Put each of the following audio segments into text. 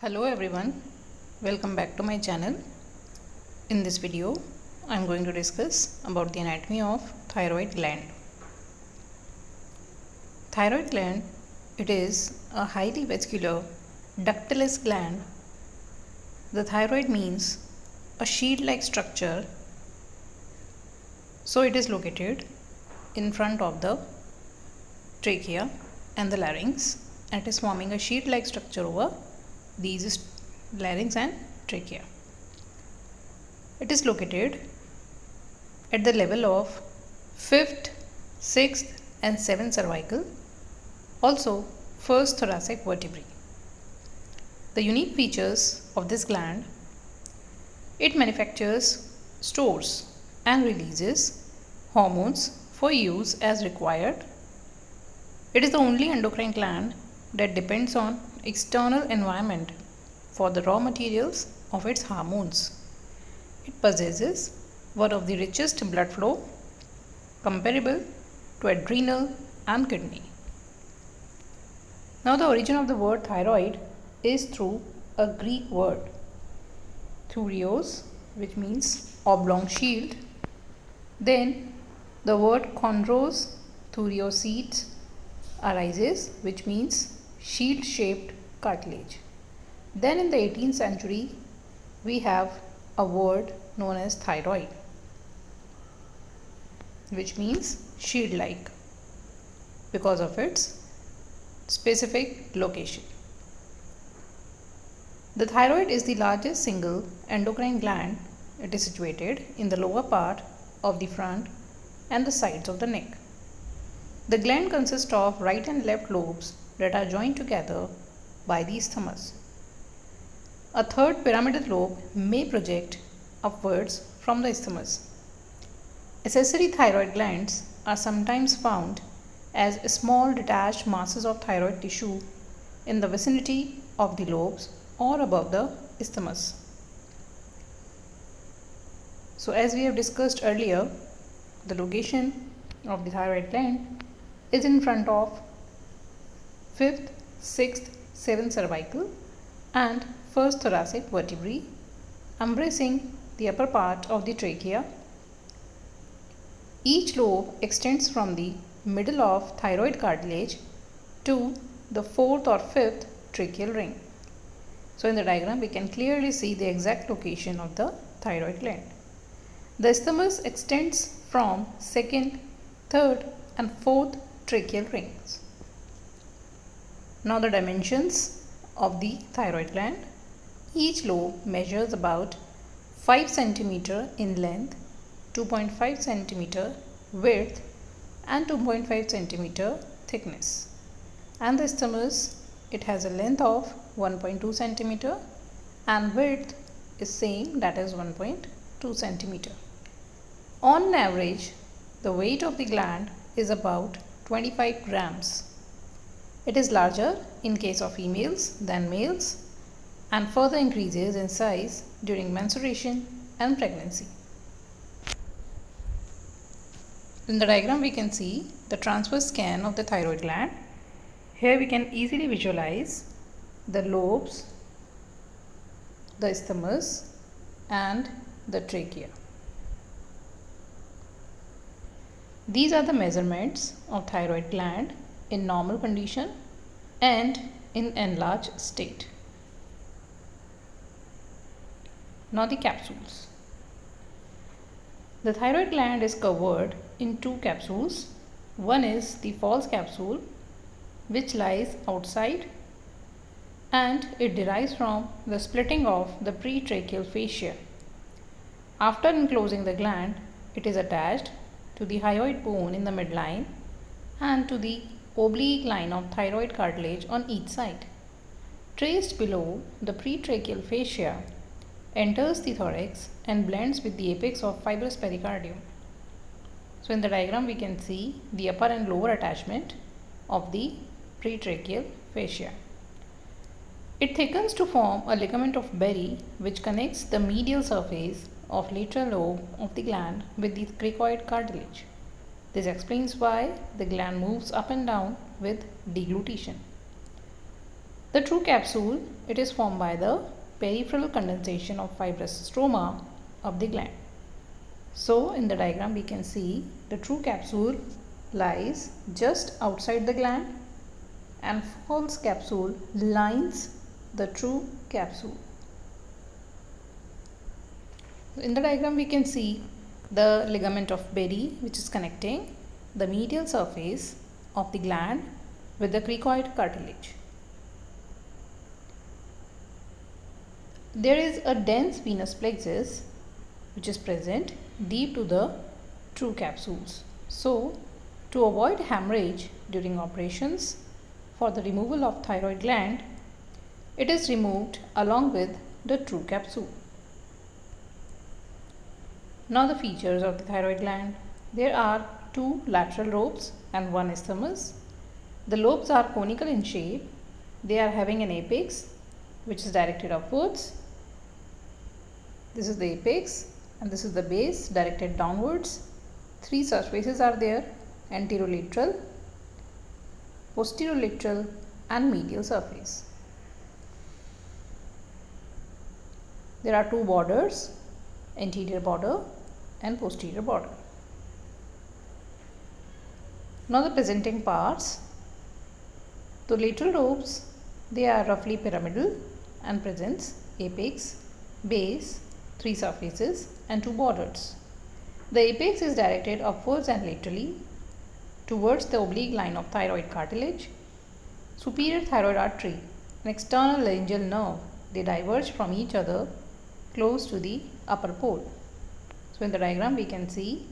Hello everyone, welcome back to my channel. In this video, I am going to discuss about the anatomy of thyroid gland. Thyroid gland, it is a highly vascular ductless gland. The thyroid means a sheet-like structure. So it is located in front of the trachea and the larynx, and it is forming a sheet-like structure over these larynx and trachea. It is located at the level of 5th, 6th and 7th cervical, also 1st thoracic vertebrae. The unique features of this gland: it manufactures, stores and releases hormones for use as required. It is the only endocrine gland that depends on external environment for the raw materials of its hormones. It possesses one of the richest blood flow comparable to adrenal and kidney. Now the origin of the word thyroid is through a Greek word thurios, which means oblong shield. Then the word chondros, thuriocytes, arises, which means shield shaped cartilage. Then in the 18th century we have a word known as thyroid, which means shield like because of its specific location. The thyroid is the largest single endocrine gland. It is situated in the lower part of the front and the sides of the neck. The gland consists of right and left lobes that are joined together by the isthmus. A third pyramidal lobe may project upwards from the isthmus. Accessory thyroid glands are sometimes found as small detached masses of thyroid tissue in the vicinity of the lobes or above the isthmus. So as we have discussed earlier, the location of the thyroid gland is in front of 5th, 6th, 7th cervical and 1st thoracic vertebrae, embracing the upper part of the trachea. Each lobe extends from the middle of thyroid cartilage to the 4th or 5th tracheal ring. So in the diagram we can clearly see the exact location of the thyroid gland. The isthmus extends from 2nd, 3rd and 4th tracheal rings. Now the dimensions of the thyroid gland. Each lobe measures about 5 cm in length, 2.5 cm width and 2.5 cm thickness. And the isthmus, it has a length of 1.2 cm and width is same, that is 1.2 cm. On average, the weight of the gland is about 25 grams. It is larger in case of females than males and further increases in size during menstruation and pregnancy. In the diagram we can see the transverse scan of the thyroid gland. Here we can easily visualize the lobes, the isthmus and the trachea. These are the measurements of thyroid gland in normal condition and in enlarged state. Now the capsules. The thyroid gland is covered in two capsules. One is the false capsule, which lies outside, and it derives from the splitting of the pretracheal fascia. After enclosing the gland, it is attached to the hyoid bone in the midline and to the oblique line of thyroid cartilage on each side. Traced below the pretracheal fascia enters the thorax and blends with the apex of fibrous pericardium. So in the diagram we can see the upper and lower attachment of the pretracheal fascia. It thickens to form a ligament of Berry which connects the medial surface of lateral lobe of the gland with the cricoid cartilage. This explains why the gland moves up and down with deglutition. The true capsule, it is formed by the peripheral condensation of fibrous stroma of the gland. So in the diagram we can see the true capsule lies just outside the gland and false capsule lines the true capsule. In the diagram we can see the ligament of Berry, which is connecting the medial surface of the gland with the cricoid cartilage. There is a dense venous plexus which is present deep to the true capsules. So, to avoid hemorrhage during operations for the removal of thyroid gland, it is removed along with the true capsule. Now the features of the thyroid gland. There are two lateral lobes and one isthmus. The lobes are conical in shape. They are having an apex which is directed upwards. This is the apex and this is the base directed downwards. Three surfaces are there: anterolateral, posterolateral and medial surface. There are two borders, anterior border and posterior border. Now the presenting parts. The lateral lobes, they are roughly pyramidal and presents apex, base, three surfaces and two borders. The apex is directed upwards and laterally towards the oblique line of thyroid cartilage. Superior thyroid artery and external laryngeal nerve, they diverge from each other close to the upper pole. So in the diagram we can see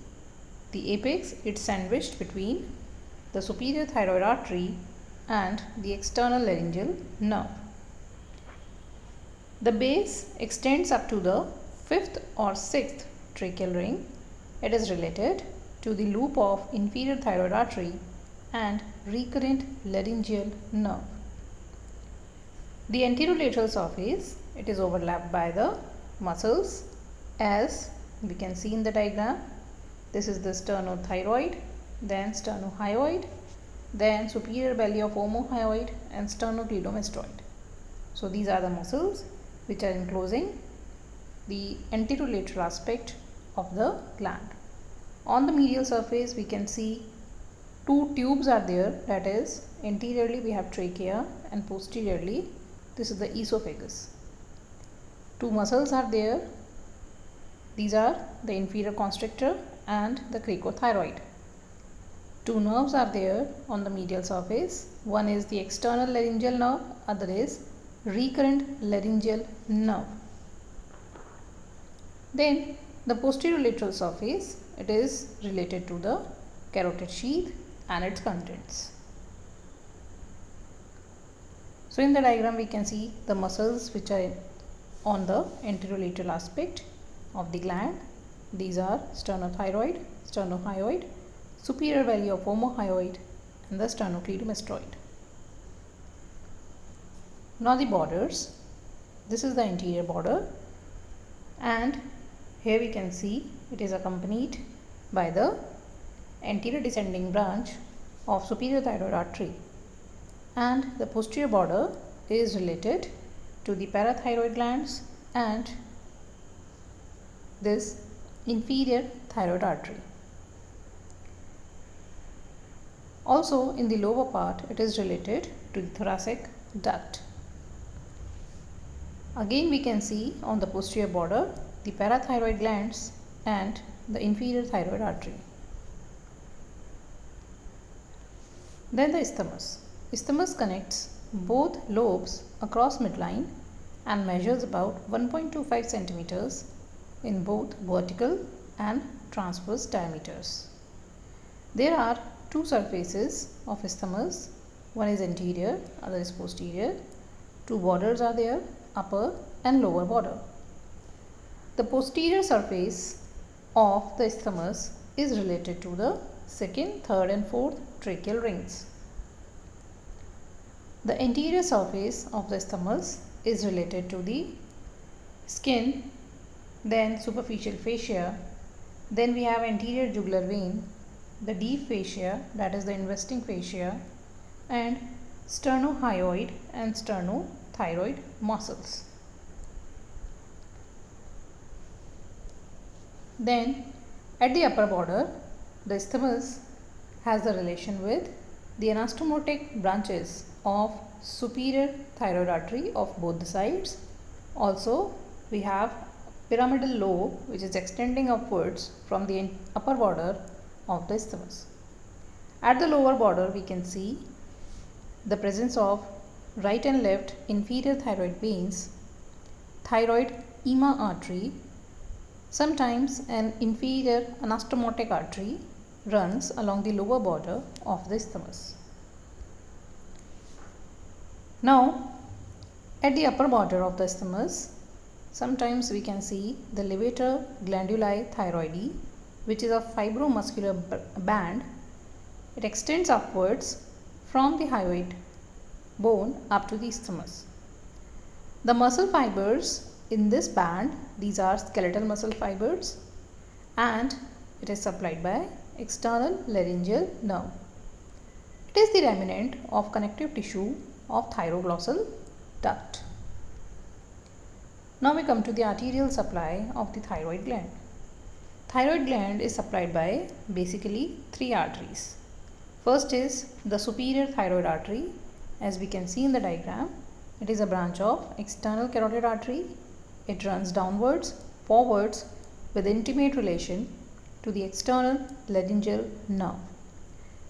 the apex, it's sandwiched between the superior thyroid artery and the external laryngeal nerve. The base extends up to the 5th or 6th tracheal ring. It is related to the loop of inferior thyroid artery and recurrent laryngeal nerve. The anterolateral surface, it is overlapped by the muscles, as we can see in the diagram. This is the sternothyroid, then sternohyoid, then superior belly of omohyoid and sternocleidomastoid. So these are the muscles which are enclosing the anterolateral aspect of the gland. On the medial surface we can see two tubes are there, that is anteriorly we have trachea and posteriorly this is the esophagus. Two muscles are there. These are the inferior constrictor and the cricothyroid. Two nerves are there on the medial surface. One is the external laryngeal nerve, other is recurrent laryngeal nerve. Then the posterolateral surface, it is related to the carotid sheath and its contents. So in the diagram we can see the muscles which are on the anterolateral aspect of the gland. These are sternothyroid, sternohyoid, superior belly of omohyoid and the sternocleidomastoid. Now the borders. This is the anterior border and here we can see it is accompanied by the anterior descending branch of superior thyroid artery, and the posterior border is related to the parathyroid glands and this inferior thyroid artery. Also in the lower part it is related to the thoracic duct. Again we can see on the posterior border the parathyroid glands and the inferior thyroid artery. Then the isthmus. Isthmus connects both lobes across midline and measures about 1.25 centimeters in both vertical and transverse diameters. There are two surfaces of isthmus. One is anterior, other is posterior. Two borders are there, upper and lower border. The posterior surface of the isthmus is related to the second, third and fourth tracheal rings. The anterior surface of the isthmus is related to the skin, then superficial fascia, then we have anterior jugular vein, the deep fascia, that is the investing fascia, and sternohyoid and sternothyroid muscles. Then at the upper border, the isthmus has a relation with the anastomotic branches of superior thyroid artery of both the sides. Also, we have pyramidal lobe which is extending upwards from the upper border of the isthmus. At the lower border, we can see the presence of right and left inferior thyroid veins, thyroid ema artery. Sometimes an inferior anastomotic artery runs along the lower border of the isthmus. Now, at the upper border of the isthmus, sometimes we can see the levator glanduli thyroidi, which is a fibromuscular band. It extends upwards from the hyoid bone up to the isthmus. The muscle fibers in this band, these are skeletal muscle fibers, and it is supplied by external laryngeal nerve. It is the remnant of connective tissue of thyroglossal duct. Now we come to the arterial supply of the thyroid gland. Thyroid gland is supplied by basically three arteries. First is the superior thyroid artery. As we can see in the diagram, it is a branch of external carotid artery. It runs downwards, forwards with intimate relation to the external laryngeal nerve.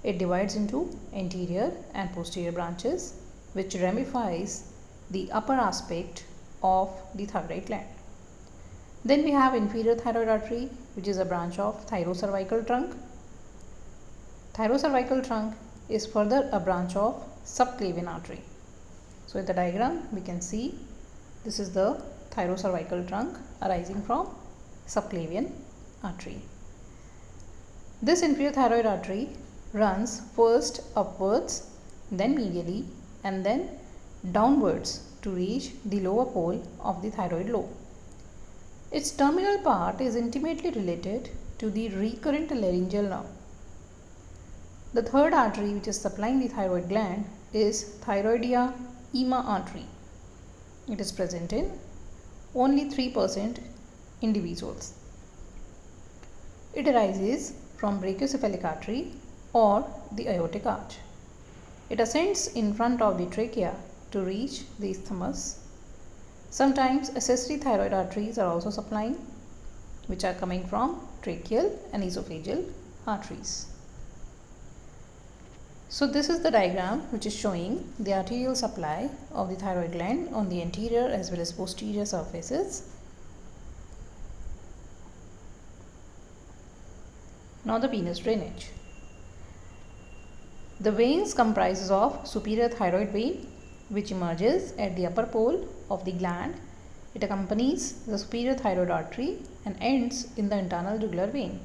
It divides into anterior and posterior branches, which ramifies the upper aspect of the thyroid gland. Then we have inferior thyroid artery, which is a branch of thyrocervical trunk. Thyrocervical trunk is further a branch of subclavian artery. So in the diagram we can see this is the thyrocervical trunk arising from subclavian artery. This inferior thyroid artery runs first upwards, then medially, and then downwards to reach the lower pole of the thyroid lobe. Its terminal part is intimately related to the recurrent laryngeal nerve. The third artery which is supplying the thyroid gland is thyroidea ema artery. It is present in only 3% individuals. It arises from brachiocephalic artery or the aortic arch. It ascends in front of the trachea to reach the isthmus. Sometimes accessory thyroid arteries are also supplying, which are coming from tracheal and esophageal arteries. So this is the diagram which is showing the arterial supply of the thyroid gland on the anterior as well as posterior surfaces. Now the venous drainage. The veins comprises of superior thyroid vein, which emerges at the upper pole of the gland. It accompanies the superior thyroid artery and ends in the internal jugular vein.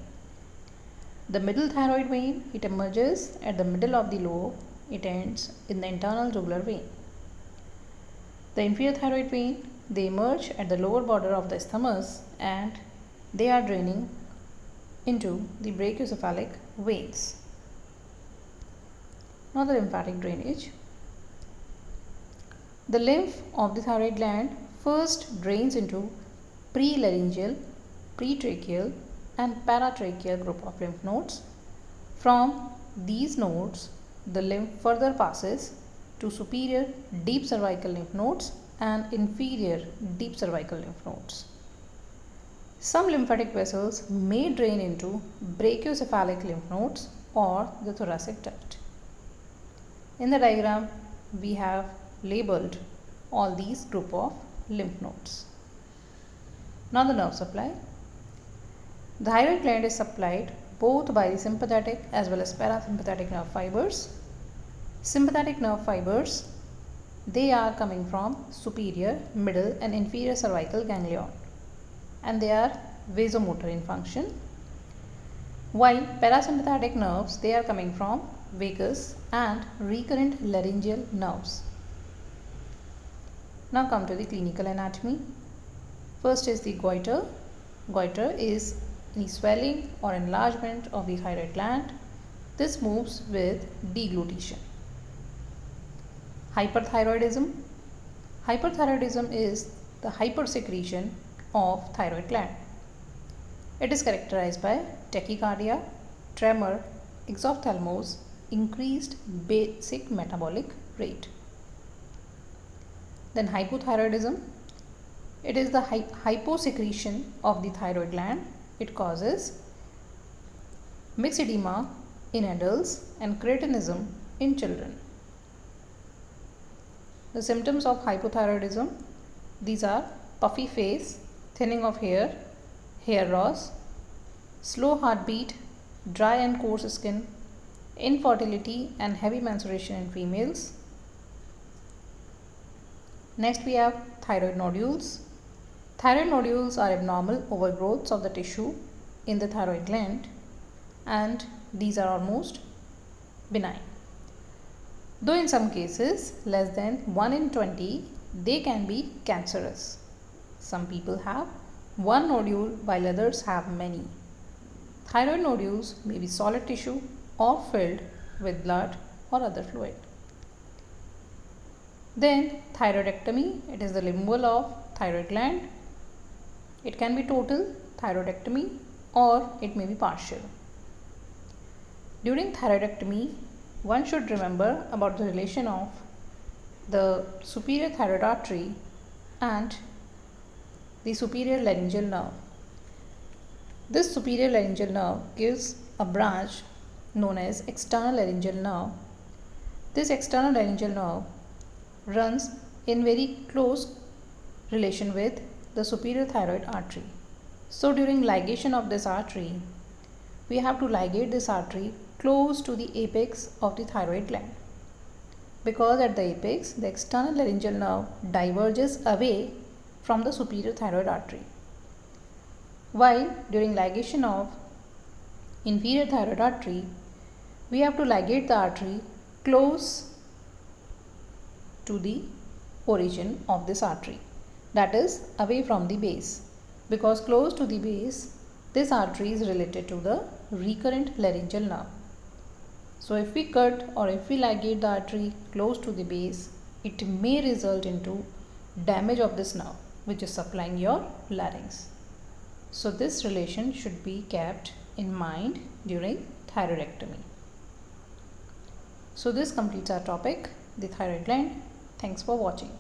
The middle thyroid vein, it emerges at the middle of the lobe. It ends in the internal jugular vein. The inferior thyroid vein, they emerge at the lower border of the isthmus and they are draining into the brachiocephalic veins. Now the lymphatic drainage. The lymph of the thyroid gland first drains into prelaryngeal, pretracheal and paratracheal group of lymph nodes. From these nodes, the lymph further passes to superior deep cervical lymph nodes and inferior deep cervical lymph nodes. Some lymphatic vessels may drain into brachiocephalic lymph nodes or the thoracic duct. In the diagram, we have labeled all these group of lymph nodes. Now the nerve supply. The thyroid gland is supplied both by the sympathetic as well as parasympathetic nerve fibers. Sympathetic nerve fibers, they are coming from superior, middle and inferior cervical ganglion and they are vasomotor in function, while parasympathetic nerves, they are coming from vagus and recurrent laryngeal nerves. Now come to the clinical anatomy. First is the goiter. Goiter is any swelling or enlargement of the thyroid gland. This moves with deglutition. Hyperthyroidism. Hyperthyroidism is the hypersecretion of thyroid gland. It is characterized by tachycardia, tremor, exophthalmos, increased basic metabolic rate. Then hypothyroidism. It is the hyposecretion of the thyroid gland. It causes myxedema in adults and cretinism in children. The symptoms of hypothyroidism, these are puffy face, thinning of hair, hair loss, slow heartbeat, dry and coarse skin, infertility and heavy menstruation in females. Next we have thyroid nodules. Thyroid nodules are abnormal overgrowths of the tissue in the thyroid gland, and these are almost benign. Though in some cases, less than 1 in 20, they can be cancerous. Some people have one nodule while others have many. Thyroid nodules may be solid tissue or filled with blood or other fluid. Then thyroidectomy, it is the removal of thyroid gland. It can be total thyroidectomy or it may be partial. During thyroidectomy, one should remember about the relation of the superior thyroid artery and the superior laryngeal nerve. This superior laryngeal nerve gives a branch known as external laryngeal nerve. This external laryngeal nerve runs in very close relation with the superior thyroid artery. So during ligation of this artery, we have to ligate this artery close to the apex of the thyroid gland, because at the apex the external laryngeal nerve diverges away from the superior thyroid artery, while during ligation of inferior thyroid artery we have to ligate the artery close to the origin of this artery, that is away from the base, because close to the base this artery is related to the recurrent laryngeal nerve. So if we cut or if we ligate the artery close to the base, it may result into damage of this nerve which is supplying your larynx. So this relation should be kept in mind during thyroidectomy. So this completes our topic, the thyroid gland. Thanks for watching.